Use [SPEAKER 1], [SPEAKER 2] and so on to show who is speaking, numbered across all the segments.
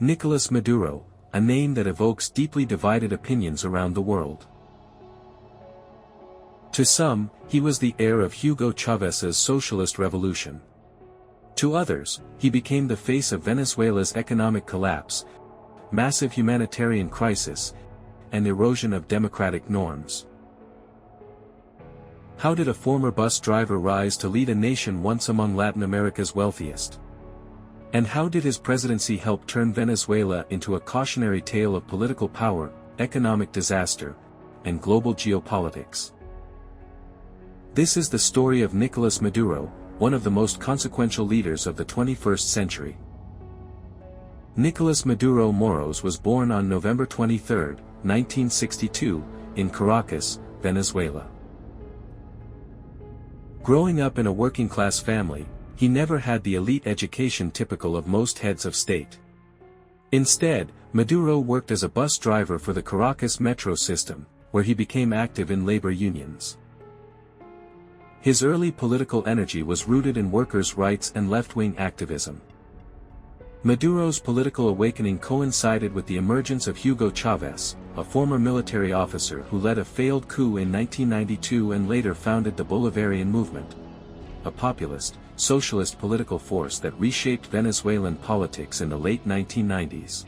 [SPEAKER 1] Nicolás Maduro, a name that evokes deeply divided opinions around the world. To some, he was the heir of Hugo Chávez's socialist revolution. To others, he became the face of Venezuela's economic collapse, massive humanitarian crisis, and erosion of democratic norms. How did a former bus driver rise to lead a nation once among Latin America's wealthiest? And how did his presidency help turn Venezuela into a cautionary tale of political power, economic disaster, and global geopolitics? This is the story of Nicolás Maduro, one of the most consequential leaders of the 21st century. Nicolás Maduro Moros was born on November 23, 1962, in Caracas, Venezuela. Growing up in a working-class family, he never had the elite education typical of most heads of state. Instead, Maduro worked as a bus driver for the Caracas metro system, where he became active in labor unions. His early political energy was rooted in workers' rights and left-wing activism. Maduro's political awakening coincided with the emergence of Hugo Chávez, a former military officer who led a failed coup in 1992 and later founded the Bolivarian movement, a populist, socialist political force that reshaped Venezuelan politics in the late 1990s.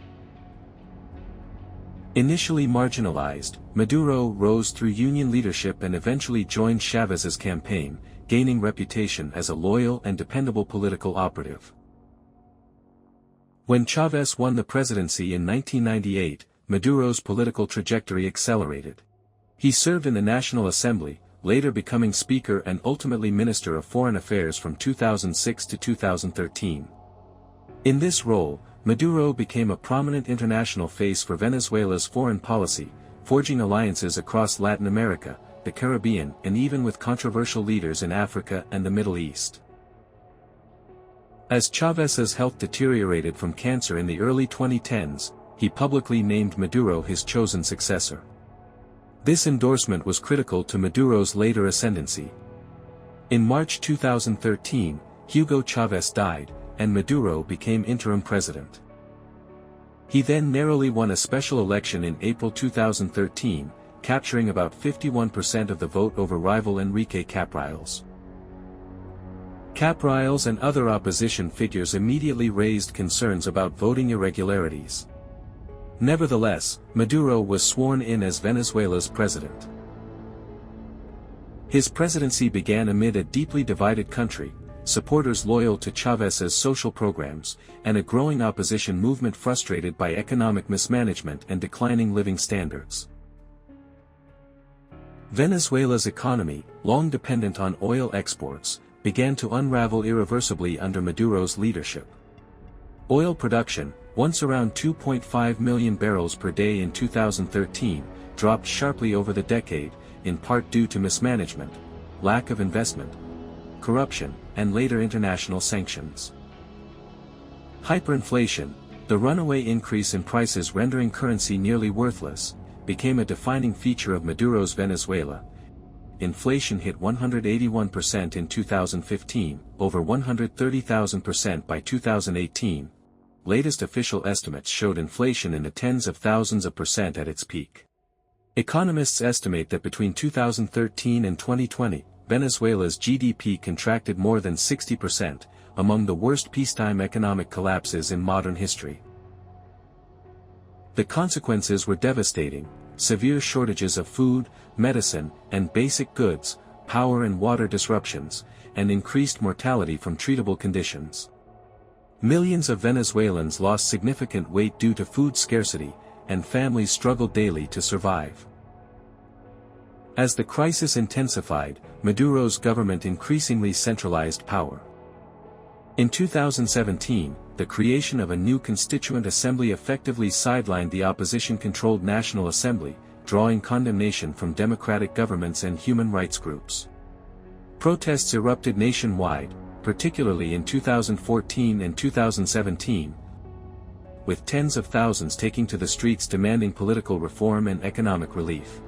[SPEAKER 1] Initially marginalized, Maduro rose through union leadership and eventually joined Chávez's campaign, gaining reputation as a loyal and dependable political operative. When Chávez won the presidency in 1998, Maduro's political trajectory accelerated. He served in the National Assembly, later becoming Speaker and ultimately Minister of Foreign Affairs from 2006 to 2013. In this role, Maduro became a prominent international face for Venezuela's foreign policy, forging alliances across Latin America, the Caribbean, and even with controversial leaders in Africa and the Middle East. As Chávez's health deteriorated from cancer in the early 2010s, he publicly named Maduro his chosen successor. This endorsement was critical to Maduro's later ascendancy. In March 2013, Hugo Chávez died, and Maduro became interim president. He then narrowly won a special election in April 2013, capturing about 51% of the vote over rival Enrique Capriles. Capriles and other opposition figures immediately raised concerns about voting irregularities. Nevertheless, Maduro was sworn in as Venezuela's president. His presidency began amid a deeply divided country, supporters loyal to Chávez's social programs, and a growing opposition movement frustrated by economic mismanagement and declining living standards. Venezuela's economy, long dependent on oil exports, began to unravel irreversibly under Maduro's leadership. Oil production, once around 2.5 million barrels per day in 2013, dropped sharply over the decade, in part due to mismanagement, lack of investment, corruption, and later international sanctions. Hyperinflation, the runaway increase in prices rendering currency nearly worthless, became a defining feature of Maduro's Venezuela. Inflation hit 181% in 2015, over 130,000% by 2018. Latest official estimates showed inflation in the tens of thousands of percent at its peak. Economists estimate that between 2013 and 2020, Venezuela's GDP contracted more than 60%, among the worst peacetime economic collapses in modern history. The consequences were devastating: severe shortages of food, medicine, and basic goods, power and water disruptions, and increased mortality from treatable conditions. Millions of Venezuelans lost significant weight due to food scarcity, and families struggled daily to survive. As the crisis intensified, Maduro's government increasingly centralized power. In 2017, the creation of a new constituent assembly effectively sidelined the opposition-controlled National Assembly, drawing condemnation from democratic governments and human rights groups. Protests erupted nationwide, particularly in 2014 and 2017, with tens of thousands taking to the streets demanding political reform and economic relief.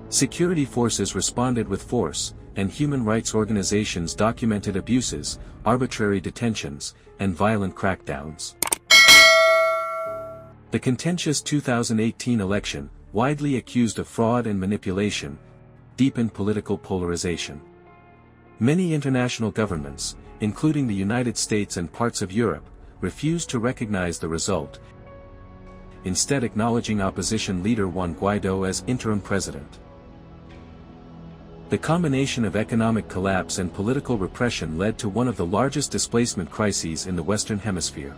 [SPEAKER 1] Security forces responded with force, and human rights organizations documented abuses, arbitrary detentions, and violent crackdowns. The contentious 2018 election, widely accused of fraud and manipulation, deepened political polarization. Many international governments, including the United States and parts of Europe, refused to recognize the result, instead acknowledging opposition leader Juan Guaidó as interim president. The combination of economic collapse and political repression led to one of the largest displacement crises in the Western Hemisphere.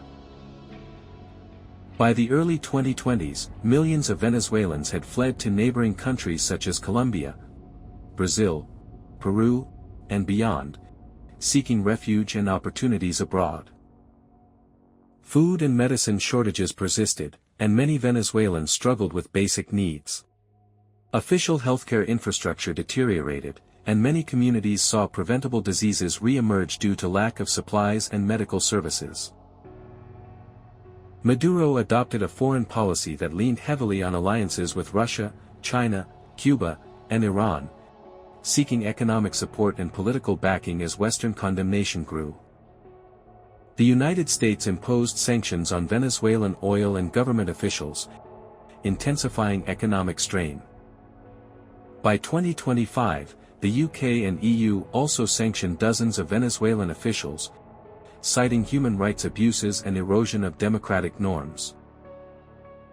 [SPEAKER 1] By the early 2020s, millions of Venezuelans had fled to neighboring countries such as Colombia, Brazil, Peru, and beyond, seeking refuge and opportunities abroad. Food and medicine shortages persisted, and many Venezuelans struggled with basic needs. Official healthcare infrastructure deteriorated, and many communities saw preventable diseases re-emerge due to lack of supplies and medical services. Maduro adopted a foreign policy that leaned heavily on alliances with Russia, China, Cuba, and Iran, seeking economic support and political backing as Western condemnation grew. The United States imposed sanctions on Venezuelan oil and government officials, intensifying economic strain. By 2025, the UK and EU also sanctioned dozens of Venezuelan officials, citing human rights abuses and erosion of democratic norms.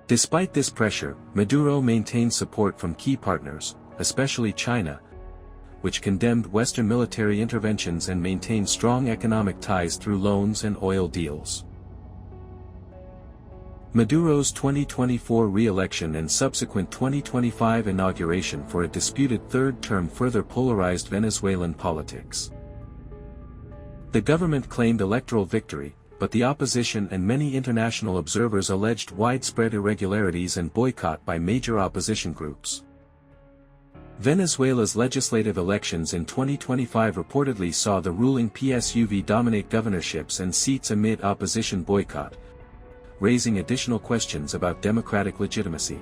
[SPEAKER 1] Despite this pressure, Maduro maintained support from key partners, especially China, which condemned Western military interventions and maintained strong economic ties through loans and oil deals. Maduro's 2024 re-election and subsequent 2025 inauguration for a disputed third term further polarized Venezuelan politics. The government claimed electoral victory, but the opposition and many international observers alleged widespread irregularities and boycott by major opposition groups. Venezuela's legislative elections in 2025 reportedly saw the ruling PSUV dominate governorships and seats amid opposition boycott, raising additional questions about democratic legitimacy.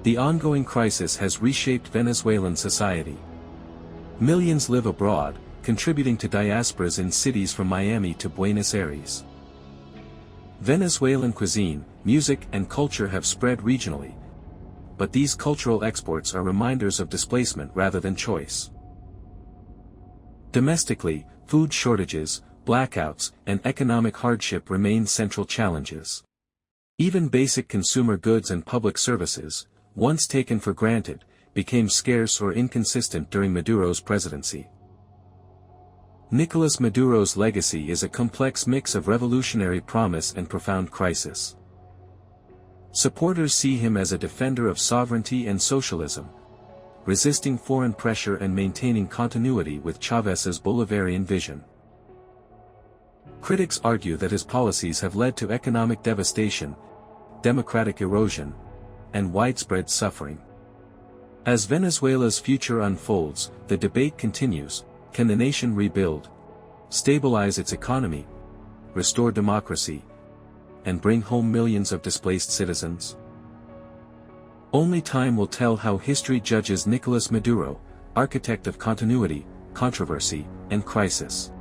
[SPEAKER 1] The ongoing crisis has reshaped Venezuelan society. Millions live abroad, contributing to diasporas in cities from Miami to Buenos Aires. Venezuelan cuisine, music and culture have spread regionally, but these cultural exports are reminders of displacement rather than choice. Domestically, food shortages, blackouts, and economic hardship remain central challenges. Even basic consumer goods and public services, once taken for granted, became scarce or inconsistent during Maduro's presidency. Nicolás Maduro's legacy is a complex mix of revolutionary promise and profound crisis. Supporters see him as a defender of sovereignty and socialism, resisting foreign pressure and maintaining continuity with Chávez's Bolivarian vision. Critics argue that his policies have led to economic devastation, democratic erosion, and widespread suffering. As Venezuela's future unfolds, the debate continues: can the nation rebuild, stabilize its economy, restore democracy, and bring home millions of displaced citizens? Only time will tell how history judges Nicolás Maduro, architect of continuity, controversy, and crisis.